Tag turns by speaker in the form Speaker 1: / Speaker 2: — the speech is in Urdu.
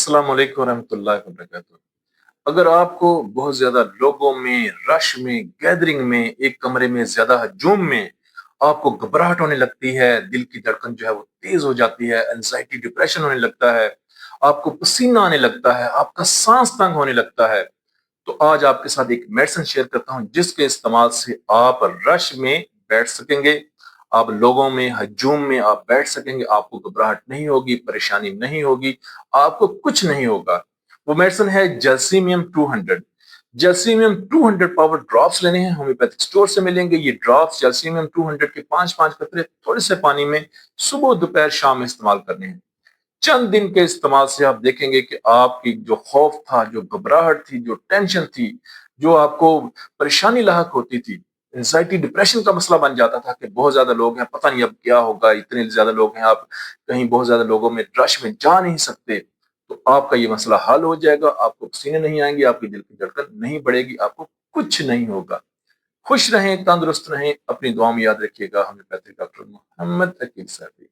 Speaker 1: السلام علیکم ورحمۃ اللہ وبرکاتہ۔ اگر آپ کو بہت زیادہ لوگوں میں، رش میں، گیدرنگ میں، ایک کمرے میں زیادہ ہجوم میں آپ کو گھبراہٹ ہونے لگتی ہے، دل کی دھڑکن جو ہے وہ تیز ہو جاتی ہے، انزائٹی ڈپریشن ہونے لگتا ہے، آپ کو پسینہ آنے لگتا ہے، آپ کا سانس تنگ ہونے لگتا ہے، تو آج آپ کے ساتھ ایک میڈیسن شیئر کرتا ہوں جس کے استعمال سے آپ رش میں بیٹھ سکیں گے، آپ لوگوں میں ہجوم میں آپ بیٹھ سکیں گے، آپ کو گھبراہٹ نہیں ہوگی، پریشانی نہیں ہوگی، آپ کو کچھ نہیں ہوگا۔ وہ میڈیسن ہے جلسیمیم 200۔ جلسیمیم 200 پاور ڈراپس لینے ہیں، ہومیوپیتھک اسٹور سے ملیں گے۔ یہ ڈراپس جلسیمیم 200 کے 5 قطرے تھوڑے سے پانی میں صبح دوپہر شام میں استعمال کرنے ہیں۔ چند دن کے استعمال سے آپ دیکھیں گے کہ آپ کی جو خوف تھا، جو گھبراہٹ تھی، جو ٹینشن تھی، جو آپ کو پریشانی لاحق ہوتی تھی، انزائٹی ڈپریشن کا مسئلہ بن جاتا تھا کہ بہت زیادہ لوگ ہیں، پتہ نہیں اب کیا ہوگا، اتنے زیادہ لوگ ہیں، آپ کہیں بہت زیادہ لوگوں میں رش میں جا نہیں سکتے، تو آپ کا یہ مسئلہ حل ہو جائے گا، آپ کو پسینے نہیں آئیں گے، آپ کی دل کی دھڑکن نہیں بڑھے گی، آپ کو کچھ نہیں ہوگا۔ خوش رہیں، تندرست رہیں، اپنی دعا میں یاد رکھیے گا، ہومیوپیتھک ڈاکٹر محمد عقیل صاحب۔